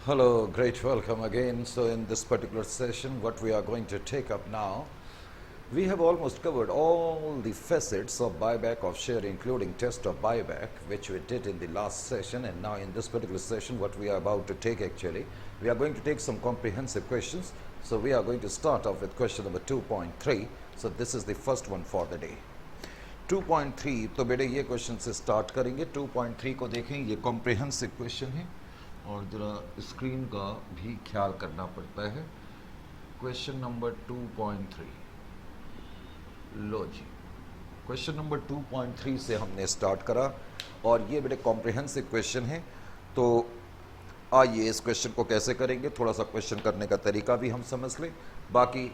Hello, great welcome again. So in this particular session, what we are going to take up now, we have almost covered all the facets of buyback of share, including test of buyback, which we did in the last session. And now in this particular session, what we are about to take actually, we are going to take some comprehensive questions. So we are going to start off with question number 2.3. So this is the first one for the day. 2.3 तो बेटे ये question से start करेंगे. 2.3 को देखें, ये comprehensive question है और ज़रा स्क्रीन का भी ख्याल करना पड़ता है. क्वेश्चन नंबर 2.3, लो जी, क्वेश्चन नंबर 2.3 से हमने स्टार्ट करा और ये बेटे कॉम्प्रिहेंसिव क्वेश्चन है. तो आइए इस क्वेश्चन को कैसे करेंगे, थोड़ा सा क्वेश्चन करने का तरीका भी हम समझ लें. बाकी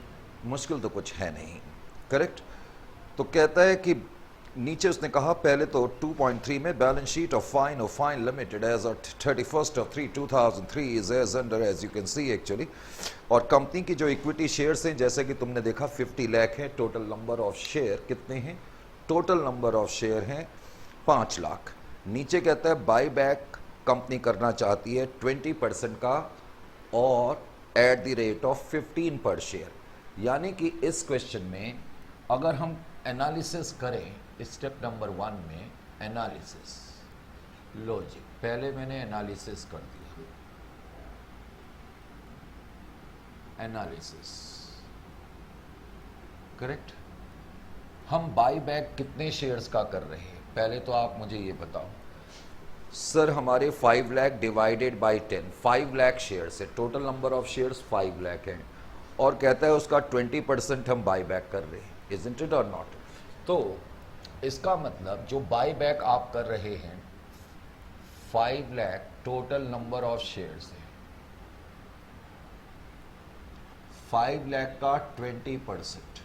मुश्किल तो कुछ है नहीं. करेक्ट. तो कहता है कि नीचे उसने कहा पहले तो 2.3 में balance sheet of fine limited as of 31/3/2003 is as under as you can see actually. और कंपनी की जो इक्विटी शेयर्स हैं, जैसे कि तुमने देखा 50 लाख है. टोटल नंबर ऑफ शेयर कितने हैं? टोटल नंबर ऑफ शेयर हैं 5 लाख. नीचे कहता है बाई बैक कंपनी करना चाहती है 20% का और एट द रेट ऑफ 15 पर शेयर. यानी कि इस क्वेश्चन में अगर हम एनालिसिस करें, स्टेप नंबर 1 में एनालिसिस, लॉजिक, पहले मैंने एनालिसिस कर दिया. Analysis correct. हम बाई बैक कितने शेयर्स का कर रहे हैं, पहले तो आप मुझे ये बताओ. सर हमारे 5 lakh divided by 10, 5 lakh shares है. Total number of shares 5 lakh है और कहता है उसका 20% हम बाई बैक कर रहे हैं. Isn't it or not? तो इसका मतलब जो बाई बैक आप कर रहे हैं 5 lakh total number of shares है. 5 लाख का 20%,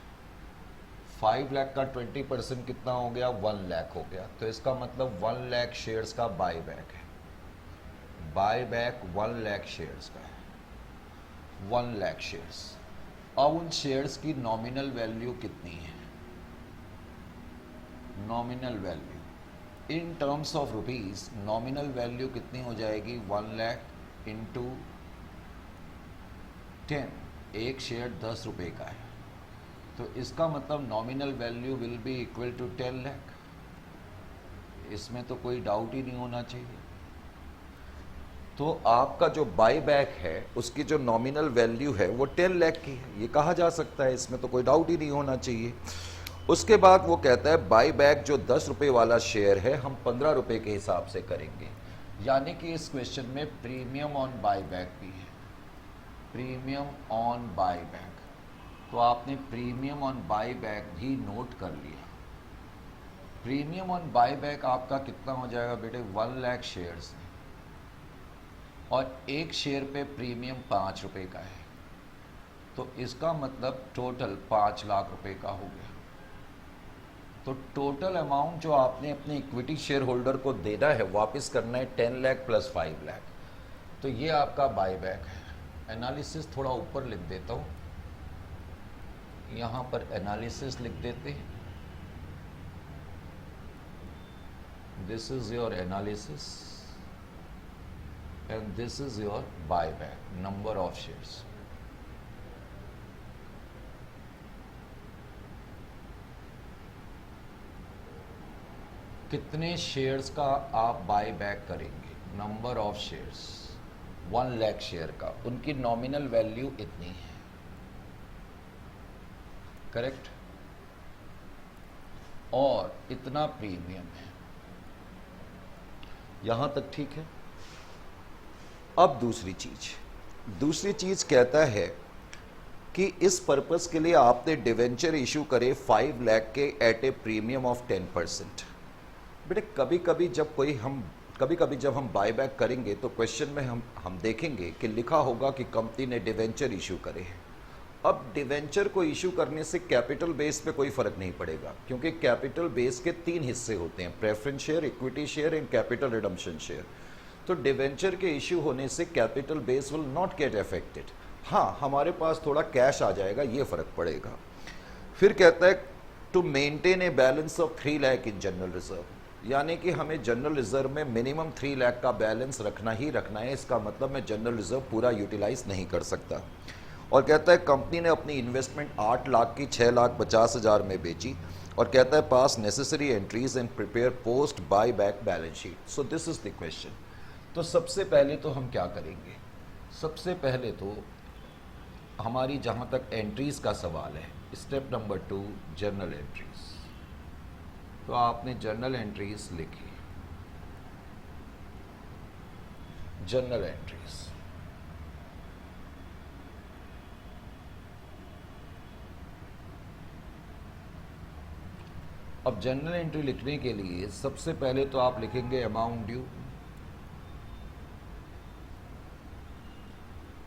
5 लाख का 20% कितना हो गया? 1 लाख हो गया. तो इसका मतलब 1 लाख शेयर्स का बाई बैक है. बाई बैक 1 लाख शेयर्स का है. 1 लाख शेयर्स. अब उन शेयर्स की नॉमिनल वैल्यू कितनी है? Nominal value in terms of rupees, nominal value कितनी हो जाएगी? 1 लाख इंटू 10. एक शेयर 10 रुपये का है. तो इसका मतलब nominal value will be equal to 10 lakh. इसमें तो कोई डाउट ही नहीं होना चाहिए. तो आपका जो बाई बैक है उसकी जो नॉमिनल वैल्यू है वो 10 लाख की है, ये कहा जा सकता है. इसमें तो कोई डाउट ही नहीं होना चाहिए. उसके बाद वो कहता है बाई बैक जो 10 रुपये वाला शेयर है हम 15 रुपये के हिसाब से करेंगे. यानी कि इस क्वेश्चन में प्रीमियम ऑन बाई बैक भी है. प्रीमियम ऑन बाई बैक, तो आपने प्रीमियम ऑन बाई बैक भी नोट कर लिया. प्रीमियम ऑन बाई बैक आपका कितना हो जाएगा बेटे? 1 लाख शेयर्स है और एक शेयर पे प्रीमियम 5 रुपये का है. तो इसका मतलब टोटल 5 लाख रुपए का हो गया. तो टोटल अमाउंट जो आपने अपने इक्विटी शेयर होल्डर को देना है, वापस करना है 10 लाख प्लस 5 लाख. तो ये आपका बाई बैक है. एनालिसिस थोड़ा ऊपर लिख देता हूँ, यहाँ पर एनालिसिस लिख देते हैं. This is your analysis and this is your buyback, number of shares. कितने शेयर्स का आप बाय बैक करेंगे? Number of shares 1 lakh share का, उनकी नॉमिनल वैल्यू इतनी है. करेक्ट. और इतना प्रीमियम है. यहां तक ठीक है. अब दूसरी चीज कहता है कि इस पर्पस के लिए आपने डिवेंचर इशू करे 5 लाख के एट ए प्रीमियम ऑफ 10%. बेटे कभी कभी जब हम बाय बैक करेंगे तो क्वेश्चन में हम देखेंगे कि लिखा होगा कि कंपनी ने डिवेंचर इशू करे हैं. अब डिवेंचर को इशू करने से कैपिटल बेस पे कोई फर्क नहीं पड़ेगा, क्योंकि कैपिटल बेस के 3 हिस्से होते हैं, preference share, equity share and capital redemption share. तो डिवेंचर के इश्यू होने से capital base will not get affected. हाँ, हमारे पास थोड़ा कैश आ जाएगा, ये फर्क पड़ेगा. फिर कहता है to maintain a balance of 3 lakh in general reserve. यानी कि हमें जनरल रिजर्व में मिनिमम 3 लाख का बैलेंस रखना ही रखना है। इसका मतलब मैं जनरल रिजर्व पूरा यूटिलाइज नहीं कर सकता। और कहता है कंपनी ने अपनी इन्वेस्टमेंट 8 लाख की 6,50,000 में बेची और कहता है पास necessary entries and prepare post buy bank balance sheet. So this is the question. तो सबसे पहले तो हम क्या करेंगे, सबसे पहले तो हमारी जहाँ तक एंट्रीज का सवाल है, स्टेप नंबर 2 जर्नल एंट्रीज। तो आपने जर्नल एंट्रीज लिखी, जर्नल एंट्रीज। अब जर्नल एंट्री लिखने के लिए सबसे पहले तो आप लिखेंगे अमाउंट ड्यू।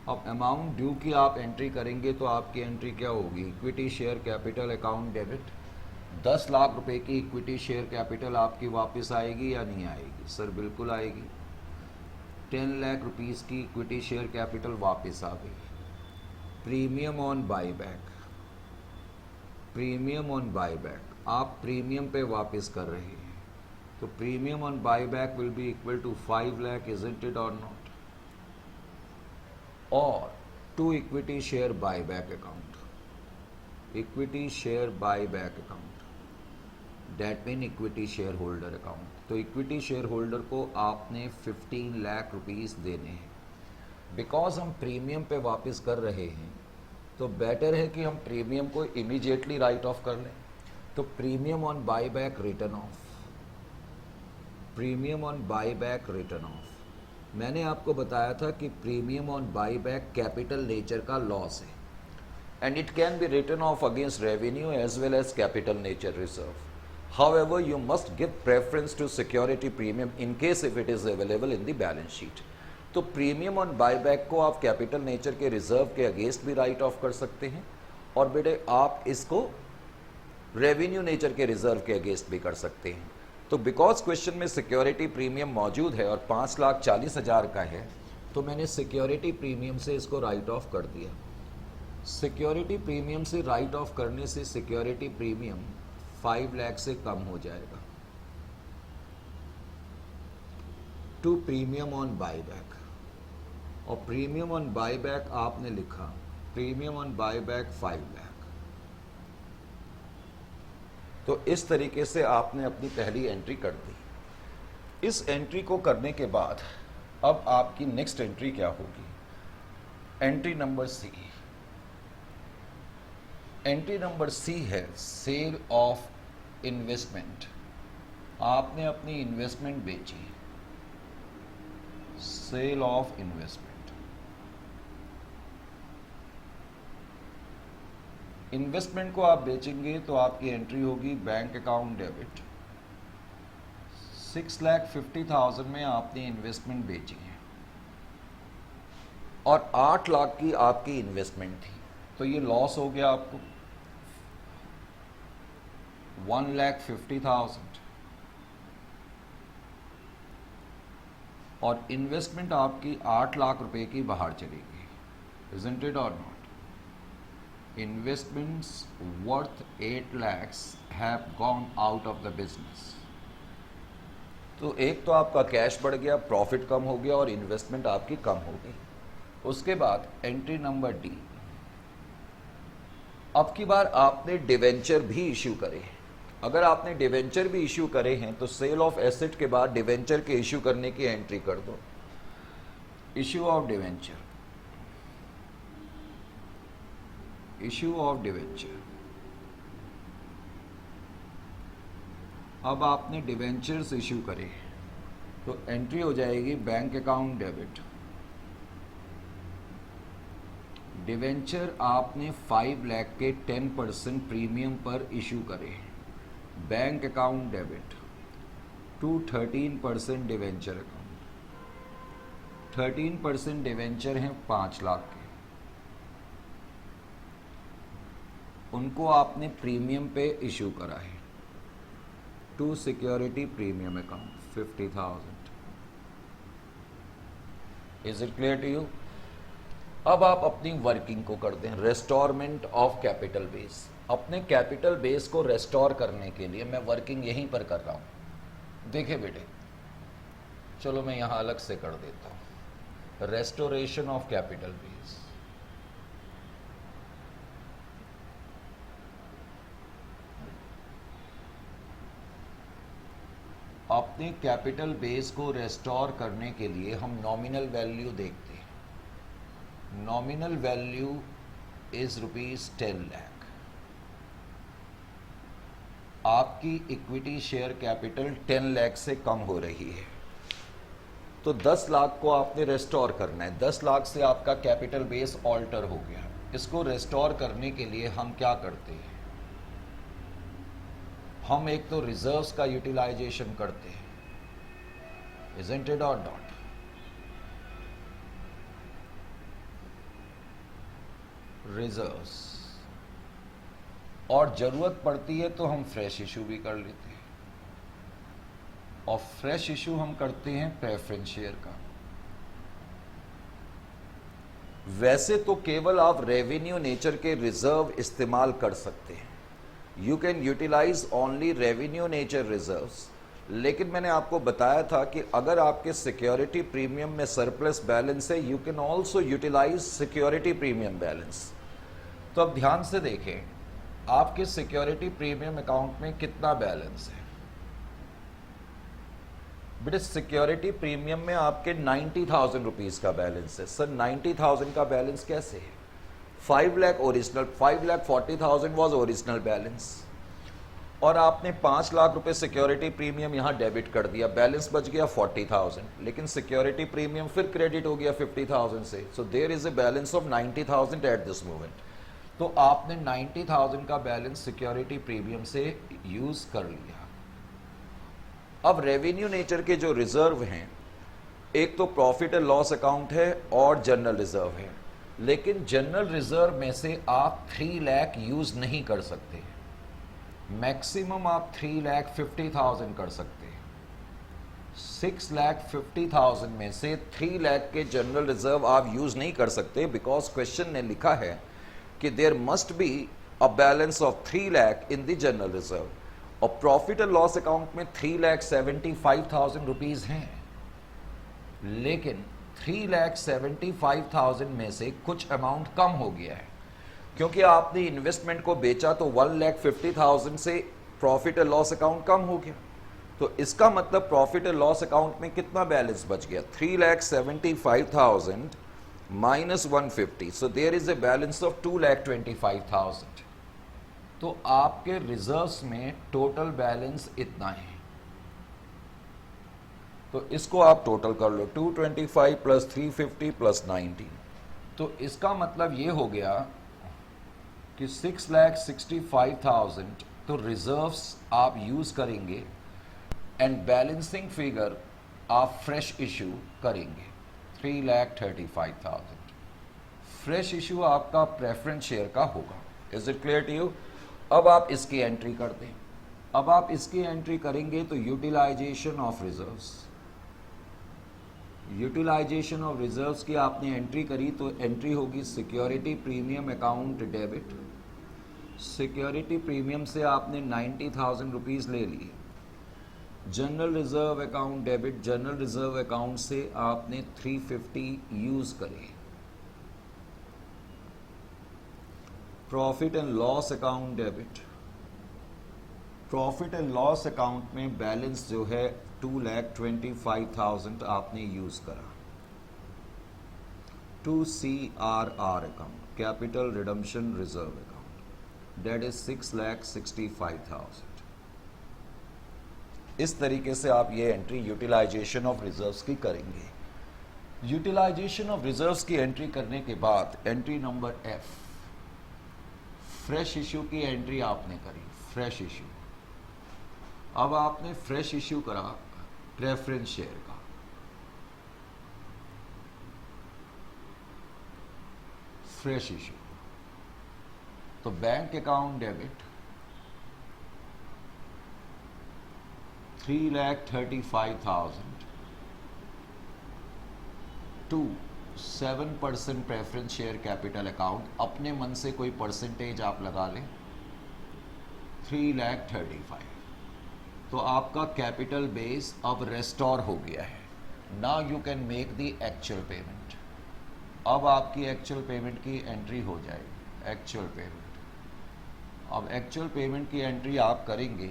अब अमाउंट ड्यू की आप एंट्री करेंगे तो आपकी एंट्री क्या होगी, equity share capital account debit. 10 lakh रुपए की इक्विटी शेयर कैपिटल आपकी वापस आएगी या नहीं आएगी? सर बिल्कुल आएगी। 10 लाख रुपीस की इक्विटी शेयर कैपिटल वापस आ गई। Premium on buyback, premium on buyback आप प्रीमियम पे वापस कर रहे हैं, तो premium on buyback will be equal to 5 lakh, isn't it or not? और to equity share buyback account, equity share buyback account, that mean equity share holder account. तो equity share holder को आपने 15 लाख रुपीस देने हैं। बिकॉज हम premium पे वापस कर रहे हैं तो बेटर है कि हम प्रीमियम को इमीडिएटली राइट ऑफ कर लें। तो premium on buyback return of, premium on buyback return of. मैंने आपको बताया था कि premium on buyback capital nature का लॉस है and it can be written off against revenue as well as capital nature reserve. However, you must give preference to security premium in case if it is available in the balance sheet. तो premium on buyback को आप capital nature के reserve के against भी right of कर सकते हैं और बेटे आप इसको रेवेन्यू नेचर के रिजर्व के अगेंस्ट भी कर सकते हैं। तो बिकॉज क्वेश्चन में सिक्योरिटी प्रीमियम मौजूद है और 5,40,000 का है, तो मैंने सिक्योरिटी प्रीमियम से इसको राइट ऑफ कर दिया। सिक्योरिटी प्रीमियम से राइट ऑफ करने से सिक्योरिटी प्रीमियम 5 लाख से कम हो जाएगा टू प्रीमियम ऑन बायबैक। और प्रीमियम ऑन बायबैक आपने लिखा, प्रीमियम ऑन बायबैक 5 लाख। तो इस तरीके से आपने अपनी पहली एंट्री कर दी। इस एंट्री को करने के बाद अब आपकी नेक्स्ट एंट्री क्या होगी, entry number C. Entry number C है सेल ऑफ इन्वेस्टमेंट। आपने अपनी इन्वेस्टमेंट बेची, सेल ऑफ इन्वेस्टमेंट। इन्वेस्टमेंट को आप बेचेंगे तो आपकी एंट्री होगी बैंक अकाउंट डेबिट। 6,50,000 में आपने इन्वेस्टमेंट बेची है और 8 लाख की आपकी इन्वेस्टमेंट थी, तो ये लॉस हो गया आपको 1,50,000। और इन्वेस्टमेंट आपकी 8 लाख रुपए की बाहर चलेगी, isn't it or not? Investments worth 8 lakhs have gone out of the business. तो एक तो आपका कैश बढ़ गया, प्रॉफिट कम हो गया और इन्वेस्टमेंट आपकी कम हो गई। उसके बाद एंट्री नंबर डी। अब की बार आपने डिवेंचर भी इश्यू करे। अगर आपने डिवेंचर भी इश्यू करे हैं तो सेल ऑफ एसेट के बाद डिवेंचर के इश्यू करने की एंट्री कर दो, issue of debenture, issue of debenture. अब आपने डिवेंचर्स इश्यू करे तो एंट्री हो जाएगी बैंक अकाउंट डेबिट। डिवेंचर आपने 5 लाख के 10% प्रीमियम पर इशू करे, bank account debit to 13% debenture account. 13% debenture हैं 5 लाख के, उनको आपने प्रीमियम पे इशू करा है to security premium account 50,000। Is it clear to you? अब आप अपनी वर्किंग को कर दें, रेस्टोरमेंट ऑफ कैपिटल बेस। अपने कैपिटल बेस को रेस्टोर करने के लिए मैं वर्किंग यहीं पर कर रहा हूँ। देखिए बेटे, चलो मैं यहां अलग से कर देता हूं, रेस्टोरेशन ऑफ कैपिटल बेस। अपने कैपिटल बेस को रेस्टोर करने के लिए हम नॉमिनल वैल्यू देखते हैं। Nominal value is ₹10 lakh. आपकी इक्विटी शेयर कैपिटल 10 लाख से कम हो रही है, तो 10 लाख को आपने रेस्टोर करना है। 10 लाख से आपका कैपिटल बेस ऑल्टर हो गया। इसको रेस्टोर करने के लिए हम क्या करते हैं? हम एक तो रिजर्व्स का यूटिलाइजेशन करते हैं, isn't it or not? Reserves, और जरूरत पड़ती है तो हम फ्रेश इशू भी कर लेते हैं, और फ्रेश इशू हम करते हैं प्रेफरेंस शेयर का। वैसे तो केवल आप रेवेन्यू नेचर के रिजर्व इस्तेमाल कर सकते हैं, you can utilise only revenue nature reserves. लेकिन मैंने आपको बताया था कि अगर आपके सिक्योरिटी प्रीमियम में सरप्लस बैलेंस है, you can also utilise security premium balance. तो अब ध्यान से देखें, आपके सिक्योरिटी प्रीमियम अकाउंट में कितना बैलेंस है? बेटे सिक्योरिटी प्रीमियम में आपके 90,000 रुपीज़ का बैलेंस है। सर 90,000 का बैलेंस कैसे है? 5 lakh original, 5,40,000 was original balance, और आपने 5 लाख रुपए सिक्योरिटी प्रीमियम यहाँ डेबिट कर दिया, बैलेंस बच गया 40,000, लेकिन सिक्योरिटी प्रीमियम फिर क्रेडिट हो गया 50,000 से। So there is a balance of 90,000 at this moment. तो आपने 90,000 का बैलेंस सिक्योरिटी प्रीमियम से यूज कर लिया। अब रेवेन्यू नेचर के जो रिजर्व हैं, एक तो प्रॉफिट एंड लॉस अकाउंट है और जनरल रिजर्व है, लेकिन जनरल रिजर्व में से आप 3 लाख यूज नहीं कर सकते। मैक्सिमम आप 3,50,000 कर सकते हैं। 6,50,000 में से 3 लाख के जनरल रिजर्व आप यूज नहीं कर सकते, बिकॉज क्वेश्चन ने लिखा है कि there must be a balance of 3 lakh in the general reserve, और प्रॉफिट एंड लॉस अकाउंट में 3,75,000 रुपीज हैं, लेकिन 3,75,000 में से कुछ अमाउंट कम हो गया है, क्योंकि आपने इन्वेस्टमेंट को बेचा तो 1,50,000 से प्रॉफिट एंड लॉस अकाउंट कम हो गया। तो इसका मतलब प्रॉफिट एंड लॉस अकाउंट में कितना बैलेंस बच गया? 3,75,000 minus 150, so there is a balance of 2,25,000। तो आपके रिजर्व्स में टोटल बैलेंस इतना है। तो इसको आप टोटल कर लो, 225 प्लस 350 प्लस 90। तो इसका मतलब ये हो गया कि 6,65,000 तो रिजर्व्स आप यूज करेंगे, एंड बैलेंसिंग फिगर आप फ्रेश इशू करेंगे 3,35,000। फ्रेश इशू आपका प्रेफरेंस शेयर का होगा। Is it clear to you? अब आप इसकी एंट्री कर दें। अब आप इसकी एंट्री करेंगे तो utilisation of reserves, utilisation of reserves की आपने एंट्री करी तो एंट्री होगी security premium account debit. Security premium से आपने 90,000 रुपीज़ ले लिए। General reserve account debit, general reserve account से आपने 350 यूज करे। Profit and loss account debit, profit and loss account में बैलेंस जो है 2,25,000 आपने यूज करा। To CRR account, capital redemption reserve account, that is 6,65,000। इस तरीके से आप ये एंट्री यूटिलाइजेशन ऑफ रिजर्व्स की करेंगे। यूटिलाइजेशन ऑफ रिजर्व्स की एंट्री करने के बाद entry number F, fresh issue की एंट्री आपने करी। फ्रेश इश्यू, अब आपने फ्रेश इश्यू करा प्रेफरेंस शेयर का। फ्रेश इश्यू तो bank account debit 3,35,000 to 7% preference share capital account. अपने मन से कोई परसेंटेज आप लगा लें, 3,35,000। तो आपका कैपिटल बेस अब रेस्टोर हो गया है. Now you can make the actual payment. अब आपकी एक्चुअल पेमेंट की एंट्री हो जाएगी. Actual payment. अब एक्चुअल पेमेंट की एंट्री आप करेंगे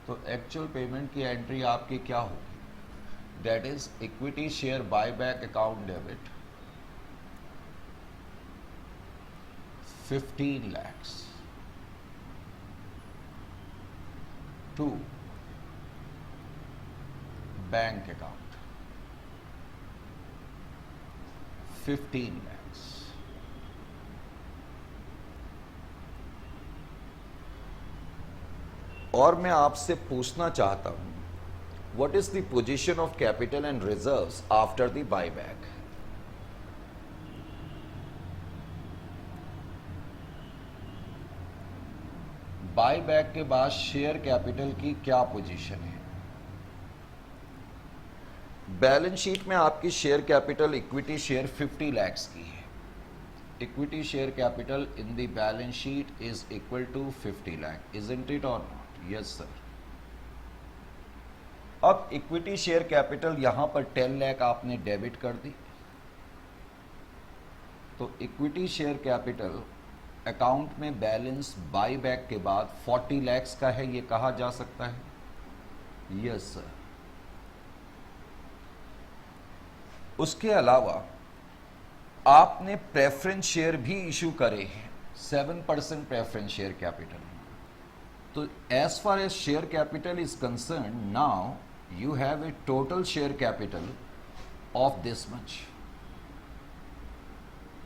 तो एक्चुअल पेमेंट की एंट्री आपकी क्या होगी? That is equity share buyback account debit 15 lakhs to bank account 15 lakhs. और मैं आपसे पूछना चाहता हूं, what is the position of capital and reserves after the buyback? Buyback के बाद शेयर कैपिटल की क्या पोजीशन है? बैलेंस शीट में आपकी share capital equity share 50 lakhs की है. Equity share capital in the balance sheet is equal to 50 lakh. Isn't it or not? Yes sir. अब इक्विटी शेयर कैपिटल यहां पर 10 lakh आपने डेबिट कर दी, तो इक्विटी शेयर कैपिटल अकाउंट में बैलेंस बायबैक के बाद 40 lakhs का है, ये कहा जा सकता है? Yes sir. उसके अलावा आपने प्रेफरेंस शेयर भी इशू करे हैं 7% प्रेफरेंस शेयर कैपिटल. तो as far as share capital is concern, now you have a total share capital of this much.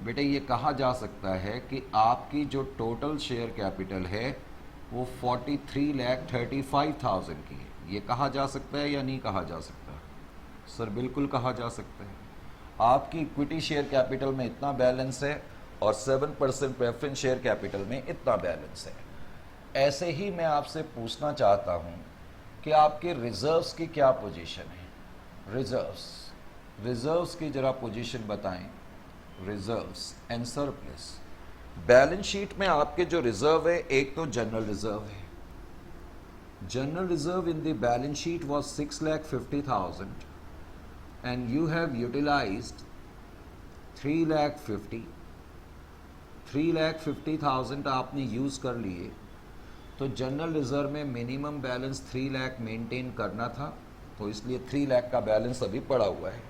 बेटे ये कहा जा सकता है कि आपकी जो टोटल शेयर कैपिटल है वो 43,35,000 की है. ये कहा जा सकता है या नहीं कहा जा सकता? सर बिल्कुल कहा जा सकता है. आपकी इक्विटी शेयर कैपिटल में इतना बैलेंस है और 7% प्रेफरेंस शेयर कैपिटल में इतना बैलेंस है. ऐसे ही मैं आपसे पूछना चाहता हूं कि आपके रिजर्व्स की क्या पोजीशन है? रिजर्व्स की जरा पोजीशन बताएं. Reserves and surplus. Balance sheet में आपके जो रिजर्व है, एक तो जनरल रिजर्व है. General reserve in the balance sheet was 6,50,000 and you have utilized 3,50,000 आपने यूज कर लिए. तो जनरल रिजर्व में मिनिमम बैलेंस 3 लाख मेंटेन करना था, तो इसलिए 3 लाख का बैलेंस अभी पड़ा हुआ है.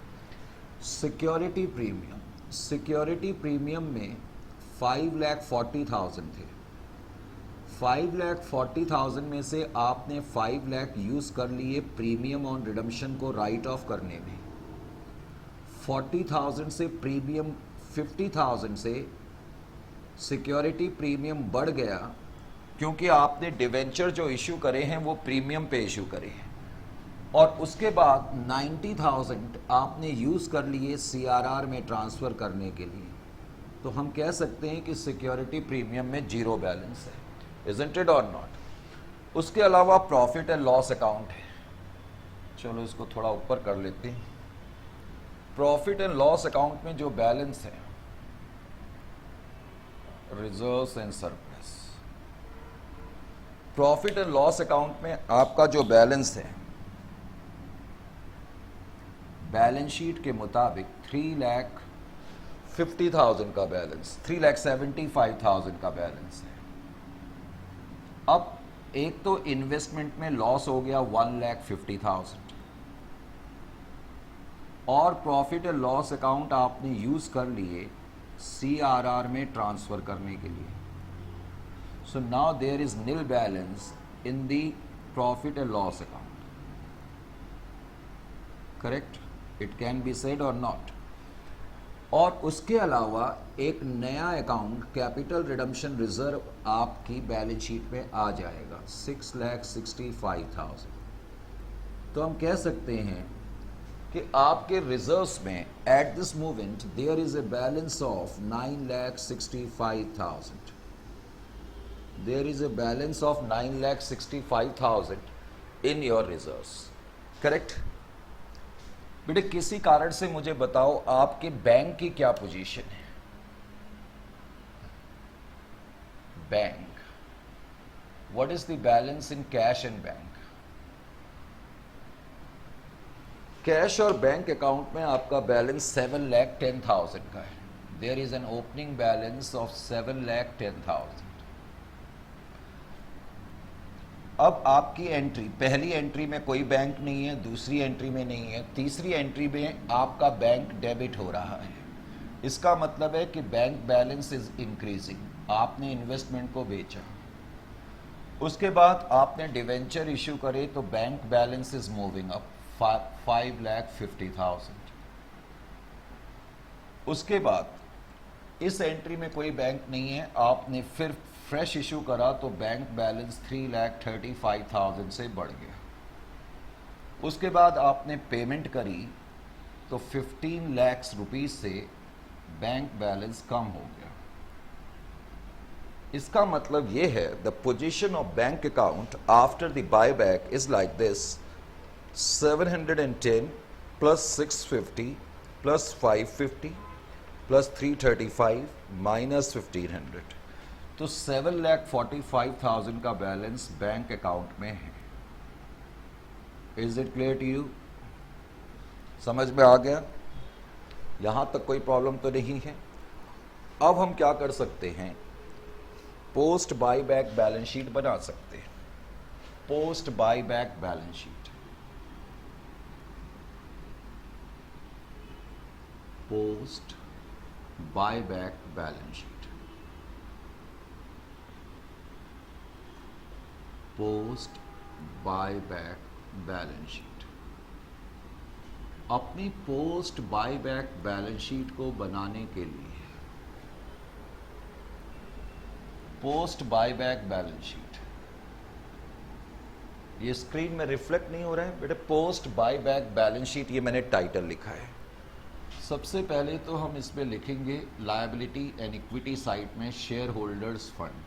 सिक्योरिटी प्रीमियम में 5,40,000 थे. 5,40,000 में से आपने 5 लाख यूज कर लिए प्रीमियम ऑन रिडम्पशन को राइट ऑफ करने में. 40,000 से प्रीमियम 50,000 से सिक्योरिटी प्रीमियम बढ़ गया, क्योंकि आपने डिवेंचर जो इशू करे हैं वो प्रीमियम पे इशू करे हैं. और उसके बाद 90,000 आपने यूज कर लिए सीआरआर में ट्रांसफर करने के लिए. तो हम कह सकते हैं कि सिक्योरिटी प्रीमियम में जीरो बैलेंस है. Isn't it or not? उसके अलावा प्रॉफिट एंड लॉस अकाउंट है. चलो इसको थोड़ा ऊपर कर लेते हैं. प्रॉफिट एंड लॉस अकाउंट में जो बैलेंस है, reserves and surplus. Profit and loss account में आपका जो बैलेंस है, बैलेंस शीट के मुताबिक 3,50,000 का बैलेंस, 3,75,000 का बैलेंस है. अब एक तो इन्वेस्टमेंट में लॉस हो गया 1,50,000 और प्रॉफिट एंड लॉस अकाउंट आपने यूज कर लिए सीआरआर में ट्रांसफर करने के लिए. So now there is nil balance in the profit and loss account. Correct? It can be said or not? और उसके अलावा एक नया अकाउंट कैपिटल रिडम्पशन रिजर्व आपकी बैलेंस शीट में आ जाएगा 6,65,000. तो हम कह सकते हैं कि आपके रिजर्व्स में at this moment there is a balance of 9,65,000. There is a balance of 9,65,000 in your reserves. Correct? बेटे किसी कारण से मुझे बताओ आपके बैंक की क्या पोजीशन है? Bank What is the balance in cash and bank? Cash और बैंक अकाउंट में आपका बैलेंस 7,10,000 का है. There is an opening balance of 7,10,000. अब आपकी एंट्री, पहली एंट्री में कोई बैंक नहीं है, दूसरी एंट्री में नहीं है, तीसरी एंट्री में आपका बैंक डेबिट हो रहा है. इसका मतलब है कि बैंक बैलेंस इज इंक्रीजिंग. आपने इन्वेस्टमेंट को बेचा, उसके बाद आपने डिवेंचर इशू करे तो bank balance is moving up 5,50,000. उसके बाद इस एंट्री में कोई बैंक नहीं है, आपने फिर फ्रेश इशू करा तो बैंक बैलेंस 3,35,000 से बढ़ गया. उसके बाद आपने पेमेंट करी तो 15 लाख रुपीज से बैंक बैलेंस कम हो गया. इसका मतलब ये है the position of bank account after the buyback is like this: 710 plus 650 plus 550 plus 335 minus 1,500. तो 7,45,000 का बैलेंस बैंक अकाउंट में है. Is it clear to you? समझ में आ गया? यहां तक कोई प्रॉब्लम तो नहीं है. अब हम क्या कर सकते हैं, पोस्ट बायबैक बैलेंस शीट बना सकते हैं. Post buyback balance sheet, post buyback balance sheet, post buyback balance sheet. अपनी पोस्ट बायबैक बैलेंस शीट को बनाने के लिए पोस्ट बायबैक बैलेंस शीट, ये स्क्रीन में रिफ्लेक्ट नहीं हो रहा है बेटे. पोस्ट बायबैक बैलेंस शीट, ये मैंने टाइटल लिखा है. सबसे पहले तो हम इसमें लिखेंगे लायबिलिटी एंड इक्विटी साइड में share holders fund.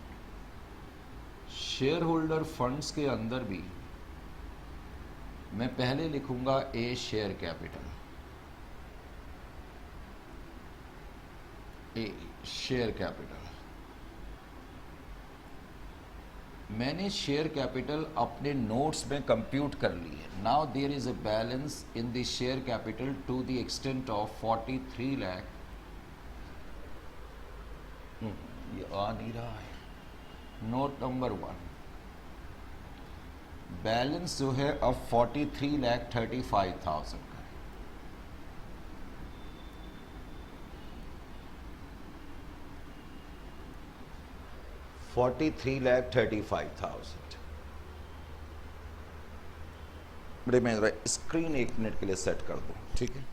Share holder funds के अंदर भी मैं पहले लिखूंगा A share capital, A share capital. मैंने शेयर कैपिटल अपने नोट्स में कंप्यूट कर ली है. Now there is a balance in the share capital to the extent of 43 lakh. ये आ नहीं रहा है. नोट नंबर 1, बैलेंस जो है अब 43,35,000 का है. $43,35,000. बड़े मैं जरा स्क्रीन 1 मिनट के लिए सेट कर दूं, ठीक है?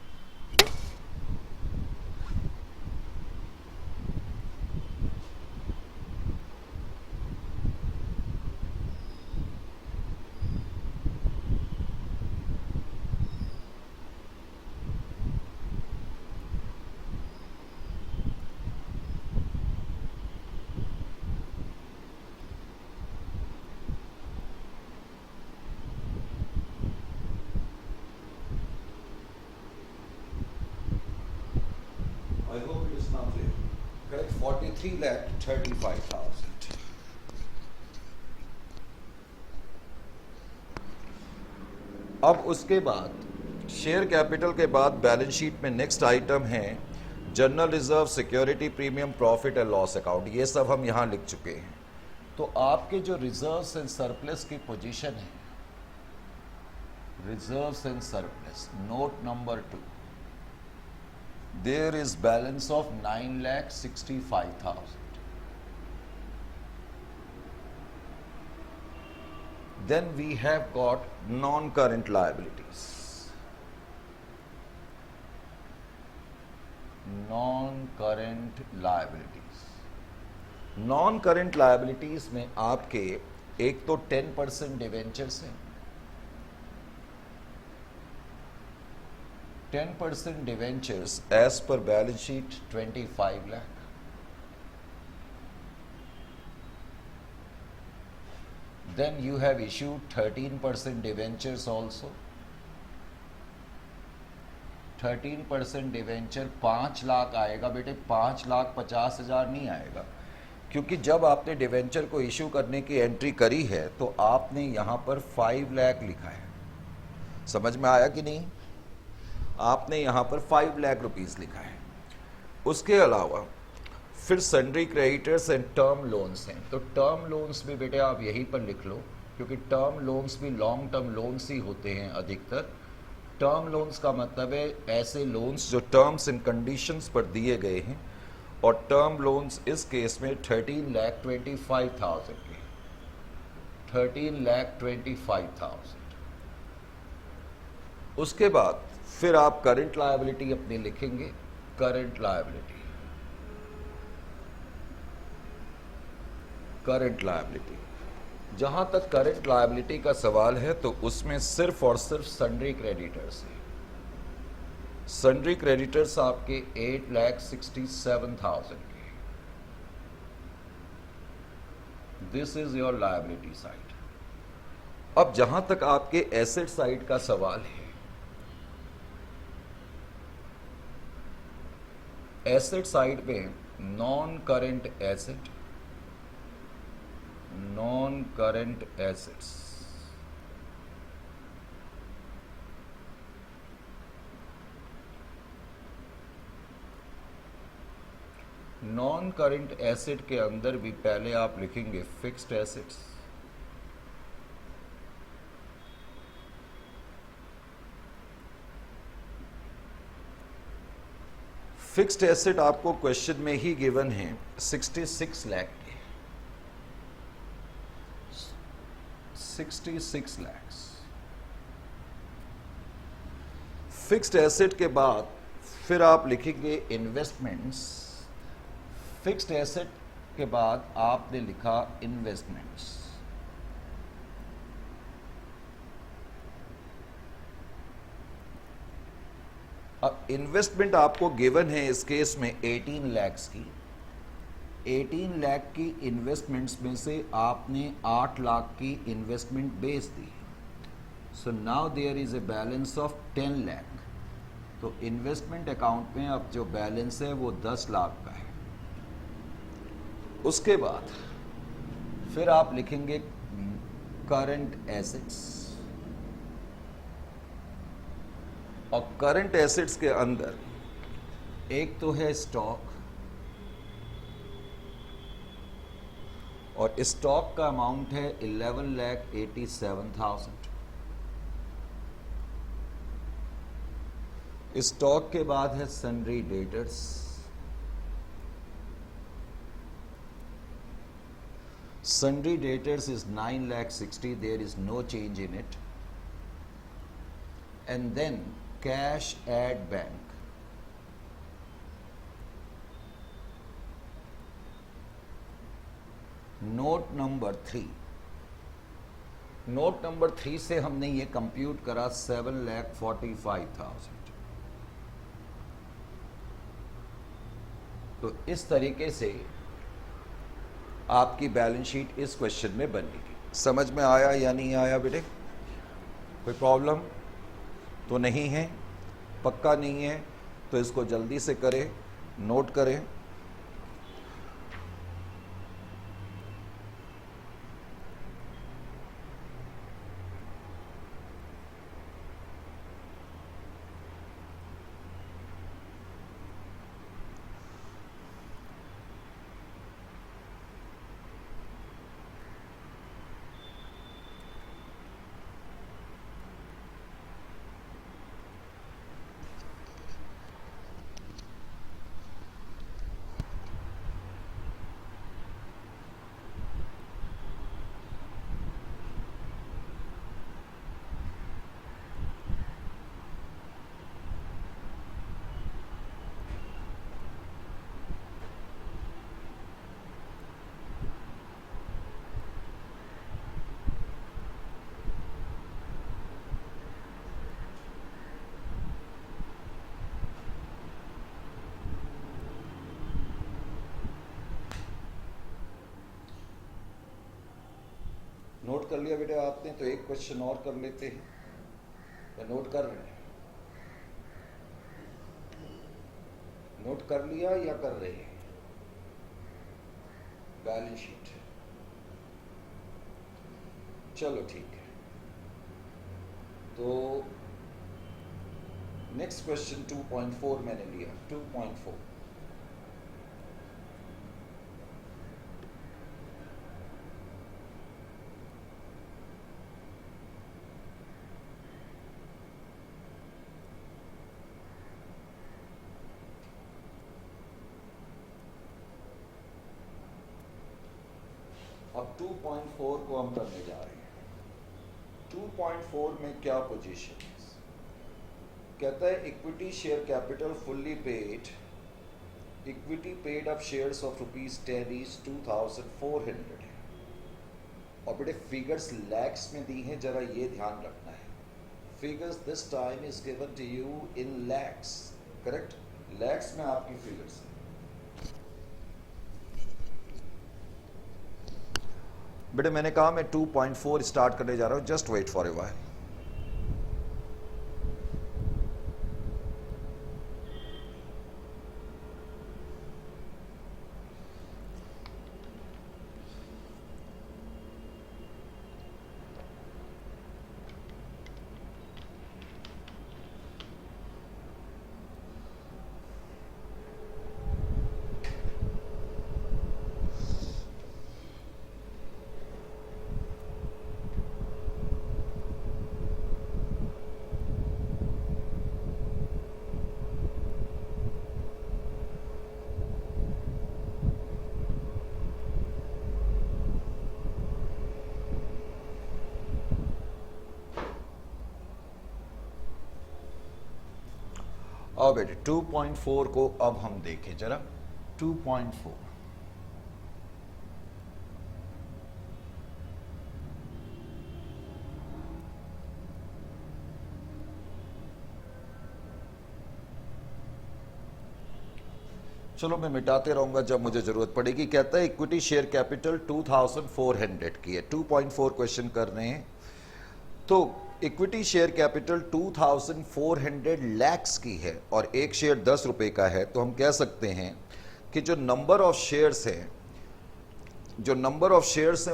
I hope it is now clear. Correct, 43,35,000. अब उसके बाद शेयर कैपिटल के बाद बैलेंस शीट में नेक्स्ट आइटम है general reserve, security premium, profit and loss account. ये सब हम यहां लिख चुके हैं. तो आपके जो रिजर्व्स एंड सरप्लस की पोजीशन है, reserves and surplus, note number 2, there is balance of 9,65,000. Then we have got non-current liabilities. Non-current liabilities. Non-current liabilities में आपके एक तो 10% डिवेंचर्स हैं. 10% debentures as per balance sheet 25 lakh. Then you have issued 13% debentures also. 13% debenture 5 lakh आएगा बेटे. 5,50,000 नहीं आएगा. क्योंकि जब आपने डिवेंचर को इशू करने की एंट्री करी है तो आपने यहां पर 5 लाख लिखा है। समझ में आया कि नहीं? आपने यहां पर 5 लाख रुपीस लिखा है। उसके अलावा फिर sundry creditors and term loans हैं, तो टर्म लोन्स भी बेटे आप यहीं पर लिख लो, क्योंकि टर्म लोन्स भी लॉन्ग टर्म लोन्स ही होते हैं अधिकतर। टर्म लोन्स का मतलब है ऐसे लोन्स जो टर्म्स एंड कंडीशंस पर दिए गए हैं, और टर्म लोन्स इस केस में 13,25,000 के, 13,25,000। उसके बाद फिर आप करंट लायबिलिटी अपनी लिखेंगे, करंट लायबिलिटी, करंट लायबिलिटी। जहां तक करंट लायबिलिटी का सवाल है तो उसमें सिर्फ और सिर्फ सन्ड्री क्रेडिटर्स है। सन्ड्री क्रेडिटर्स आपके 8,67,000 के। This is your liability side. अब जहां तक आपके एसेट साइड का सवाल है, एसेट साइड में non current asset, non current assets, non current asset के अंदर भी पहले आप लिखेंगे फिक्स्ड एसेट्स, फिक्स्ड एसेट आपको क्वेश्चन में ही गिवन है 66 लाख के, 66 लाख। फिक्स्ड एसेट के बाद फिर आप लिखेंगे इन्वेस्टमेंट्स। फिक्स्ड एसेट के बाद आपने लिखा इन्वेस्टमेंट्स। अब इन्वेस्टमेंट आपको गिवन है इस केस में 18 लाख की। 18 लाख की इन्वेस्टमेंट्स में से आपने 8 लाख की इन्वेस्टमेंट बेच दी। So now there is a balance of 10 lakh. तो इन्वेस्टमेंट अकाउंट में अब जो बैलेंस है वो 10 लाख का है। उसके बाद फिर आप लिखेंगे करंट एसेट्स, और करंट एसेट्स के अंदर एक तो है स्टॉक, और स्टॉक का अमाउंट है 11,87,000। स्टॉक के बाद है sundry debtors, sundry debtors is 9,60,000, there is no change in it. And then cash at bank, note number 3। Note number 3 से हमने ये कंप्यूट करा 7,45,000। तो इस तरीके से आपकी बैलेंस शीट इस क्वेश्चन में बनेगी। समझ में आया या नहीं आया बेटे? कोई प्रॉब्लम तो नहीं है? पक्का नहीं है तो इसको जल्दी से करें, नोट करें। नोट कर लिया बेटे आपने? तो एक क्वेश्चन और कर लेते हैं। तो नोट कर रहे हैं? नोट कर लिया या कर रहे हैं? Balance sheet. चलो ठीक है, तो नेक्स्ट क्वेश्चन 2.4 मैंने लिया। 2.4 अब 2.4 को हम करने जा रहे हैं। 2.4 में क्या पोजीशन है? कहता है equity share capital fully paid, equity paid of shares of ₹10 is 2400 है। और बेटे फिगर्स लैक्स में दी हैं, जरा ये ध्यान रखना है। Figures this time is given to you in lakhs, correct? Lakhs में आपकी फिगर्स है। बेटे मैंने कहा मैं 2.4 स्टार्ट करने जा रहा हूं, just wait for a while. अब बेटे 2.4 को अब हम देखें जरा। 2.4 चलो मैं मिटाते रहूंगा जब मुझे जरूरत पड़ेगी। कहता है इक्विटी शेयर कैपिटल 2400 की है। 2.4 क्वेश्चन कर रहे हैं, तो इक्विटी शेयर कैपिटल 2400 लैक्स की है और एक शेयर 10 रुपए का है। तो हम कह सकते हैं कि जो नंबर ऑफ शेयर्स हैं,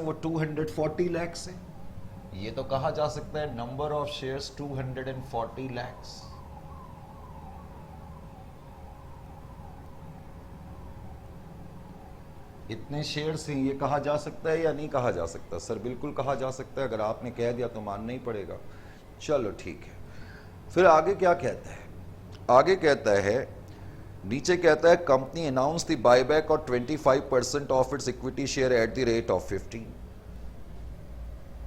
वो 240 लैक्स है। ये तो कहा जा सकता है नंबर ऑफ शेयर्स 240 लैक्स। इतने शेयर्स हैं, ये कहा जा सकता है या नहीं कहा जा सकता? सर बिल्कुल कहा जा सकता है, अगर आपने कह दिया तो मानना ही पड़ेगा। चलो ठीक है, फिर आगे क्या कहता है? आगे कहता है, नीचे कहता है कंपनी अनाउंस द बायबैक और 25% of its equity share at the rate of 15।